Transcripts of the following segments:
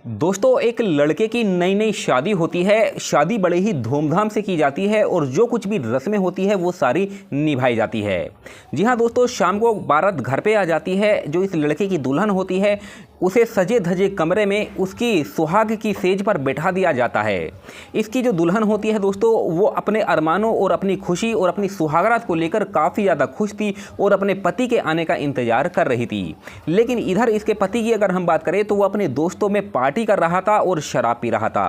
दोस्तों, एक लड़के की नई नई शादी होती है। शादी बड़े ही धूमधाम से की जाती है और जो कुछ भी रस्में होती है वो सारी निभाई जाती है। जी हाँ दोस्तों, शाम को बारात घर पे आ जाती है। जो इस लड़के की दुल्हन होती है उसे सजे धजे कमरे में उसकी सुहाग की सेज पर बैठा दिया जाता है। इसकी जो दुल्हन होती है दोस्तों, वो अपने अरमानों और अपनी खुशी और अपनी सुहागरात को लेकर काफ़ी ज़्यादा खुश थी और अपने पति के आने का इंतजार कर रही थी। लेकिन इधर इसके पति की अगर हम बात करें तो वो अपने दोस्तों में पार्टी कर रहा था और शराब पी रहा था।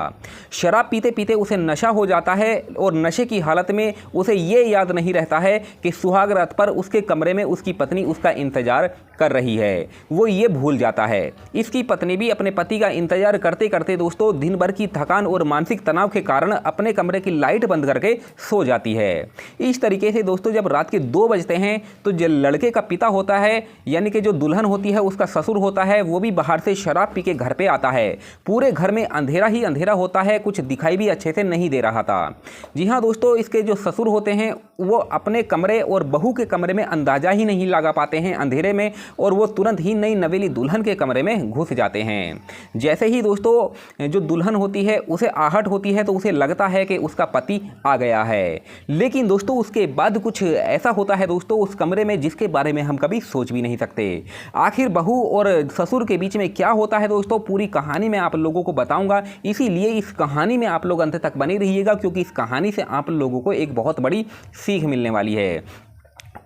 शराब पीते पीते उसे नशा हो जाता है और नशे की हालत में उसे ये याद नहीं रहता है कि सुहागरात पर उसके कमरे में उसकी पत्नी उसका इंतजार कर रही है। वो ये भूल जाता है। इसकी पत्नी भी अपने पति का इंतजार करते करते दोस्तों दिन भर की थकान और मानसिक तनाव के कारण अपने कमरे की लाइट बंद करके सो जाती है। इस तरीके से दोस्तों जब रात के 2 बजते हैं तो जो लड़के का पिता होता है, यानी कि जो दुल्हन होती है उसका ससुर होता है, वो भी बाहर से शराब पी के घर पे आता है। पूरे घर में अंधेरा ही अंधेरा होता है, कुछ दिखाई भी अच्छे से नहीं दे रहा था। जी हाँ दोस्तों, इसके जो ससुर होते हैं वो अपने कमरे और बहू के कमरे में अंदाजा ही नहीं लगा पाते हैं अंधेरे में, और वो तुरंत ही नई नवेली दुल्हन के कमरे में घुस जाते हैं। जैसे ही दोस्तों जो दुल्हन होती है उसे आहट होती है तो उसे लगता है कि उसका पति आ गया है। लेकिन दोस्तों उसके बाद कुछ ऐसा होता है दोस्तों उस कमरे में जिसके बारे में हम कभी सोच भी नहीं सकते। आखिर बहू और ससुर के बीच में क्या होता है दोस्तों, पूरी कहानी मैं आप लोगों को बताऊंगा। इसीलिए इस कहानी में आप लोग अंत तक बने रहिएगा, क्योंकि इस कहानी से आप लोगों को एक बहुत बड़ी सीख मिलने वाली है।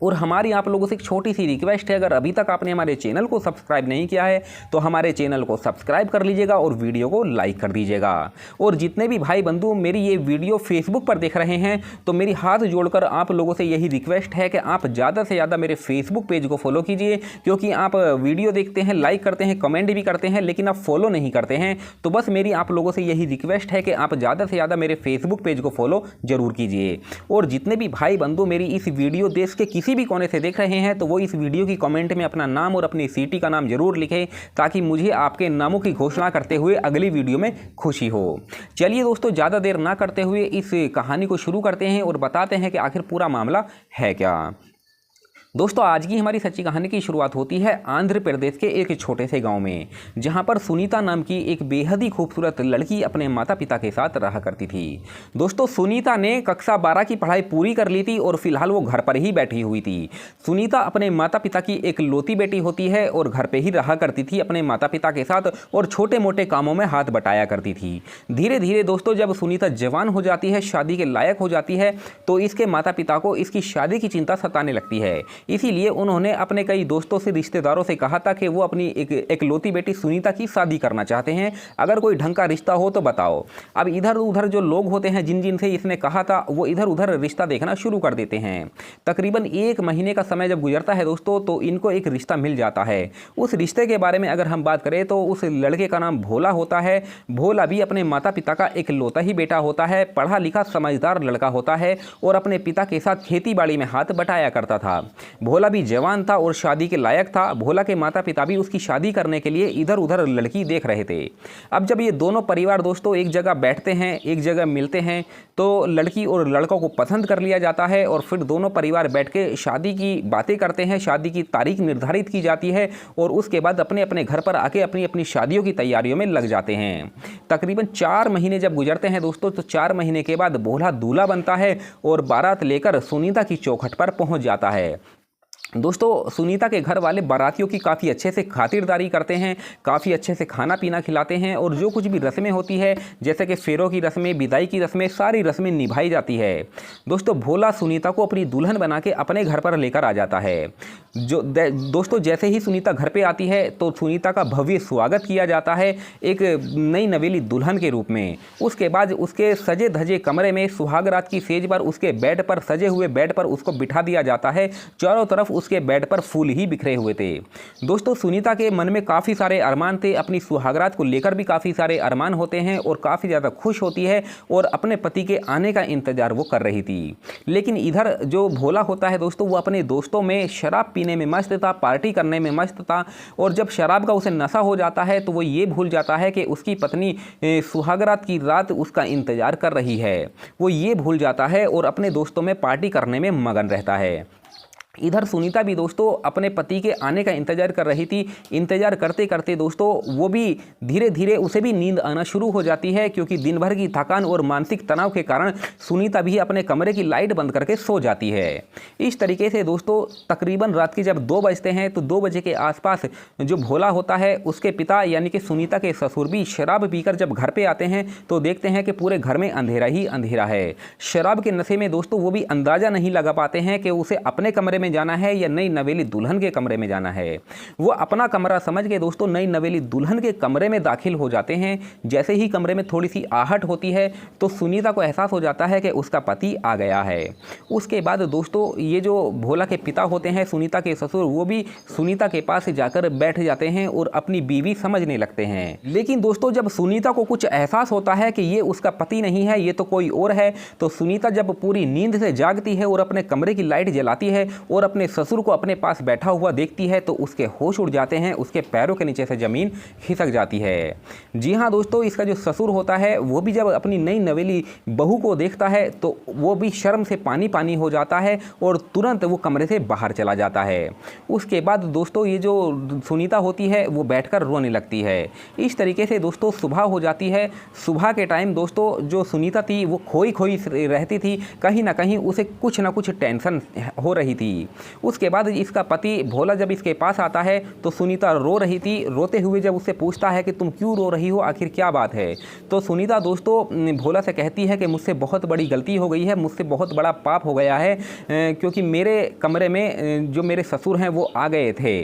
और हमारी आप लोगों से एक छोटी सी रिक्वेस्ट है, अगर अभी तक आपने हमारे चैनल को सब्सक्राइब नहीं किया है तो हमारे चैनल को सब्सक्राइब कर लीजिएगा और वीडियो को लाइक कर दीजिएगा। और जितने भी भाई बंधु मेरी ये वीडियो फेसबुक पर देख रहे हैं तो मेरी हाथ जोड़कर आप लोगों से यही रिक्वेस्ट है कि आप ज़्यादा से ज़्यादा मेरे फेसबुक पेज को फॉलो कीजिए, क्योंकि आप वीडियो देखते हैं, लाइक करते हैं, कमेंट भी करते हैं, लेकिन आप फॉलो नहीं करते हैं। तो बस मेरी आप लोगों से यही रिक्वेस्ट है कि आप ज़्यादा से ज़्यादा मेरे फेसबुक पेज को फॉलो जरूर कीजिए। और जितने भी भाई बंधु मेरी इस वीडियो देश के किसी भी कोने से देख रहे हैं तो वो इस वीडियो की कमेंट में अपना नाम और अपनी सिटी का नाम जरूर लिखें, ताकि मुझे आपके नामों की घोषणा करते हुए अगली वीडियो में खुशी हो। चलिए दोस्तों, ज़्यादा देर ना करते हुए इस कहानी को शुरू करते हैं और बताते हैं कि आखिर पूरा मामला है क्या। दोस्तों, आज की हमारी सच्ची कहानी की शुरुआत होती है आंध्र प्रदेश के एक छोटे से गांव में, जहां पर सुनीता नाम की एक बेहद ही खूबसूरत लड़की अपने माता पिता के साथ रहा करती थी। दोस्तों, सुनीता ने कक्षा 12 की पढ़ाई पूरी कर ली थी और फिलहाल वो घर पर ही बैठी हुई थी। सुनीता अपने माता पिता की एक लौती बेटी होती है और घर पर ही रहा करती थी अपने माता पिता के साथ और छोटे मोटे कामों में हाथ बटाया करती थी। धीरे धीरे दोस्तों जब सुनीता जवान हो जाती है, शादी के लायक हो जाती है, तो इसके माता पिता को इसकी शादी की चिंता सताने लगती है। इसीलिए उन्होंने अपने कई दोस्तों से, रिश्तेदारों से कहा था कि वो अपनी एक लौती बेटी सुनीता की शादी करना चाहते हैं, अगर कोई ढंग का रिश्ता हो तो बताओ। अब इधर उधर जो लोग होते हैं जिन जिन से इसने कहा था वो इधर उधर रिश्ता देखना शुरू कर देते हैं। तकरीबन 1 महीने का समय जब गुजरता है दोस्तों तो इनको एक रिश्ता मिल जाता है। उस रिश्ते के बारे में अगर हम बात करें तो उस लड़के का नाम भोला होता है। भोला भी अपने माता पिता का एक लौता ही बेटा होता है, पढ़ा लिखा समझदार लड़का होता है और अपने पिता के साथ खेती बाड़ी में हाथ बटाया करता था। भोला भी जवान था और शादी के लायक था। भोला के माता पिता भी उसकी शादी करने के लिए इधर उधर लड़की देख रहे थे। अब जब ये दोनों परिवार दोस्तों एक जगह बैठते हैं, एक जगह मिलते हैं, तो लड़की और लड़कों को पसंद कर लिया जाता है और फिर दोनों परिवार बैठ के शादी की बातें करते हैं। शादी की तारीख निर्धारित की जाती है और उसके बाद अपने अपने घर पर आके अपनी अपनी शादियों की तैयारियों में लग जाते हैं। तकरीबन 4 महीने जब गुजरते हैं दोस्तों तो 4 महीने के बाद भोला दूल्हा बनता है और बारात लेकर सुनीता की चौखट पर पहुंच जाता है। दोस्तों, सुनीता के घर वाले बारातियों की काफ़ी अच्छे से खातिरदारी करते हैं, काफ़ी अच्छे से खाना पीना खिलाते हैं और जो कुछ भी रस्में होती है जैसे कि फेरों की रस्में, विदाई की रस्में, सारी रस्में निभाई जाती है। दोस्तों, भोला सुनीता को अपनी दुल्हन बना के अपने घर पर लेकर आ जाता है। दोस्तों जैसे ही सुनीता घर पे आती है तो सुनीता का भव्य स्वागत किया जाता है एक नई नवेली दुल्हन के रूप में। उसके बाद उसके सजे धजे कमरे में सुहागरात की सेज पर, उसके बेड पर, सजे हुए बेड पर उसको बिठा दिया जाता है। चारों तरफ उसके बेड पर फूल ही बिखरे हुए थे। दोस्तों, सुनीता के मन में काफ़ी सारे अरमान थे, अपनी सुहागरात को लेकर भी काफ़ी सारे अरमान होते हैं और काफ़ी ज़्यादा खुश होती है और अपने पति के आने का इंतजार वो कर रही थी। लेकिन इधर जो भोला होता है दोस्तों वो अपने दोस्तों में शराब पीने में मस्त था, पार्टी करने में मस्त था, और जब शराब का उसे नशा हो जाता है तो वो ये भूल जाता है कि उसकी पत्नी सुहागरात की रात उसका इंतजार कर रही है। वो ये भूल जाता है और अपने दोस्तों में पार्टी करने में मगन रहता है। इधर सुनीता भी दोस्तों अपने पति के आने का इंतजार कर रही थी। इंतजार करते करते दोस्तों वो भी धीरे धीरे उसे भी नींद आना शुरू हो जाती है, क्योंकि दिन भर की थकान और मानसिक तनाव के कारण सुनीता भी अपने कमरे की लाइट बंद करके सो जाती है। इस तरीके से दोस्तों तकरीबन रात के जब 2 बजते हैं तो 2 बजे के आसपास जो भोला होता है उसके पिता यानी कि सुनीता के ससुर भी शराब पीकर जब घर पर आते हैं तो देखते हैं कि पूरे घर में अंधेरा ही अंधेरा है। शराब के नशे में दोस्तों वो भी अंदाज़ा नहीं लगा पाते हैं कि उसे अपने कमरे में जाना है या नई नवेली दुल्हन के कमरे में जाना है। वो अपना कमरा समझ के दोस्तों नई नवेली दुल्हन के कमरे में दाखिल हो जाते हैं। जैसे ही कमरे में थोड़ी सी आहट होती है तो सुनीता को एहसास हो जाता है कि उसका पति आ गया है। उसके बाद दोस्तों ये जो भोला के पिता होते हैं सुनीता के ससुर, वो भी सुनीता के पास जाकर बैठ जाते हैं और अपनी बीवी समझने लगते हैं। लेकिन दोस्तों जब सुनीता को कुछ एहसास होता है कि ये उसका पति नहीं है, ये तो कोई और है, तो सुनीता जब पूरी नींद से जागती है और अपने कमरे की लाइट जलाती है और अपने ससुर को अपने पास बैठा हुआ देखती है तो उसके होश उड़ जाते हैं, उसके पैरों के नीचे से ज़मीन खिसक जाती है। जी हाँ दोस्तों, इसका जो ससुर होता है वो भी जब अपनी नई नवेली बहू को देखता है तो वो भी शर्म से पानी पानी हो जाता है और तुरंत वो कमरे से बाहर चला जाता है। उसके बाद दोस्तों ये जो सुनीता होती है वो बैठकर रोने लगती है। इस तरीके से दोस्तों सुबह हो जाती है। सुबह के टाइम दोस्तों जो सुनीता थी वो खोई खोई रहती थी, कहीं ना कहीं उसे कुछ ना कुछ टेंशन हो रही थी। उसके बाद इसका पति भोला जब इसके पास आता है तो सुनीता रो रही थी। रोते हुए जब उससे पूछता है कि तुम क्यों रो रही हो, आखिर क्या बात है, तो सुनीता दोस्तों भोला से कहती है कि मुझसे बहुत बड़ी गलती हो गई है, मुझसे बहुत बड़ा पाप हो गया है, क्योंकि मेरे कमरे में जो मेरे ससुर हैं वो आ गए थे।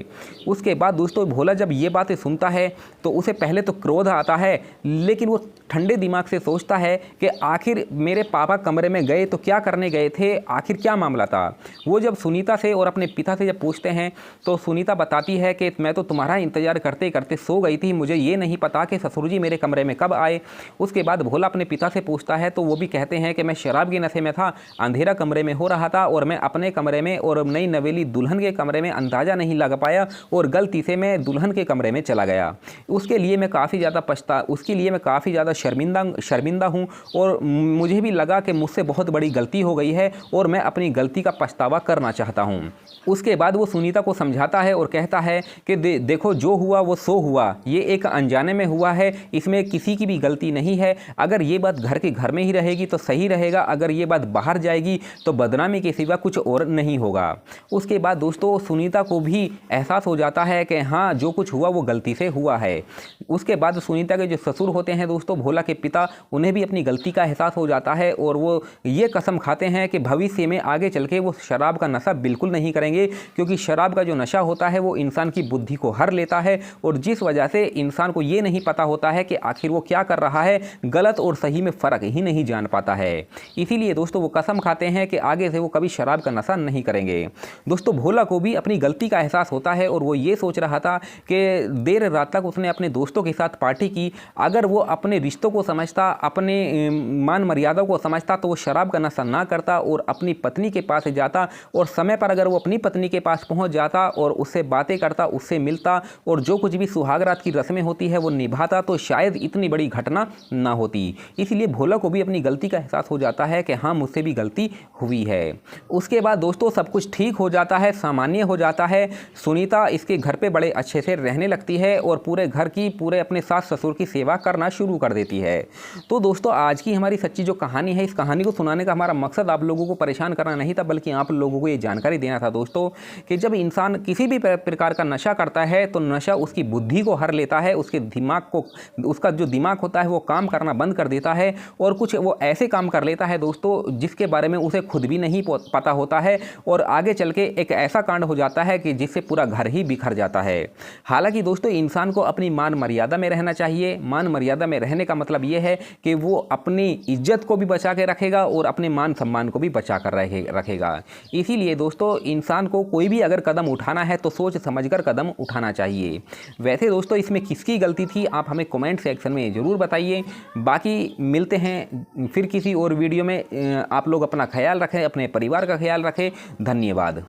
उसके बाद दोस्तों भोला जब ये बातें सुनता है तो उसे पहले तो क्रोध आता है, लेकिन वो ठंडे दिमाग से सोचता है कि आखिर मेरे पापा कमरे में गए तो क्या करने गए थे, आखिर क्या मामला था। वो जब सुनीता से और अपने पिता से जब पूछते हैं तो सुनीता बताती है कि मैं तो तुम्हारा इंतजार करते करते सो गई थी, मुझे ये नहीं पता कि ससुर जी मेरे कमरे में कब आए। उसके बाद भोला अपने पिता से पूछता है तो वो भी कहते हैं कि मैं शराब के नशे में था, अंधेरा कमरे में हो रहा था और मैं अपने कमरे में और नई नवेली दुल्हन के कमरे में अंदाज़ा नहीं लगा पाया और गलती से मैं दुल्हन के कमरे में चला गया। उसके लिए मैं काफ़ी ज़्यादा शर्मिंदा हूँ और मुझे भी लगा कि मुझसे बहुत बड़ी गलती हो गई है और मैं अपनी गलती का पछतावा करना चाहता हूँ। उसके बाद वो सुनीता को समझाता है और कहता है कि देखो जो हुआ वो सो हुआ, ये एक अनजाने में हुआ है, इसमें किसी की भी गलती नहीं है। अगर ये बात घर में ही रहेगी तो सही रहेगा, अगर ये बात बाहर जाएगी तो बदनामी के सिवा कुछ और नहीं होगा। उसके बाद दोस्तों सुनीता को भी एहसास हो जाता है कि हाँ जो कुछ हुआ वो गलती से हुआ है। उसके बाद सुनीता के जो ससुर होते हैं दोस्तों भोला के पिता, उन्हें भी अपनी गलती का एहसास हो जाता है और वो ये कसम खाते हैं कि भविष्य में आगे चल के वो शराब का नशा बिल्कुल नहीं करेंगे, क्योंकि शराब का जो नशा होता है वो इंसान की बुद्धि को हर लेता है और जिस वजह से इंसान को ये नहीं पता होता है कि आखिर वो क्या कर रहा है, गलत और सही में फ़र्क ही नहीं जान पाता है। इसीलिए दोस्तों वो कसम खाते हैं कि आगे से वो कभी शराब का नशा नहीं करेंगे। दोस्तों भोला को भी अपनी गलती का एहसास होता है और वो ये सोच रहा था कि देर रात तक उसने अपने दोस्तों के साथ पार्टी की, अगर वो अपने रिश्तों को समझता, अपने मान मर्यादा को समझता तो वो शराब का नशा ना करता और अपनी पत्नी के पास जाता और समय पर अगर वो अपनी पत्नी के पास पहुंच जाता और उससे बातें करता, उससे मिलता और जो कुछ भी सुहागरात की रस्में होती है वो निभाता तो शायद इतनी बड़ी घटना ना होती। इसलिए भोला को भी अपनी गलती का एहसास हो जाता है कि हाँ मुझसे भी गलती हुई है। उसके बाद दोस्तों सब कुछ ठीक हो जाता है, सामान्य हो जाता है। सुनीता इसके घर पे बड़े अच्छे से रहने लगती है और पूरे घर की, पूरे अपने सास ससुर की सेवा करना शुरू कर देती है। तो दोस्तों आज की हमारी सच्ची जो कहानी है, इस कहानी को सुनाने का हमारा मकसद आप लोगों को परेशान करना नहीं था, बल्कि आप लोगों को ये जानकारी देना था दोस्तों कि जब इंसान किसी भी प्रकार का नशा करता है तो नशा उसकी बुद्धि को हर लेता है, उसके दिमाग को, उसका जो दिमाग होता है वो काम करना बंद कर देता है और कुछ वो ऐसे काम कर लेता है दोस्तों जिसके बारे में उसे खुद भी नहीं पता होता है और आगे चल के एक ऐसा कांड हो जाता है कि जिससे पूरा घर ही बिखर जाता है। हालांकि दोस्तों इंसान को अपनी मान मर्यादा में रहना चाहिए। मान मर्यादा में रहने का मतलब ये है कि वो अपनी इज्जत को भी बचा के रखेगा और अपने मान सम्मान को भी बचा कर रखेगा। इसीलिए दोस्तों इंसान को कोई भी अगर कदम उठाना है तो सोच समझकर कदम उठाना चाहिए। वैसे दोस्तों इसमें किसकी गलती थी आप हमें कमेंट सेक्शन में ज़रूर बताइए। बाकी मिलते हैं फिर किसी और वीडियो में। आप लोग अपना ख्याल रखें, अपने परिवार का ख्याल रखें। धन्यवाद।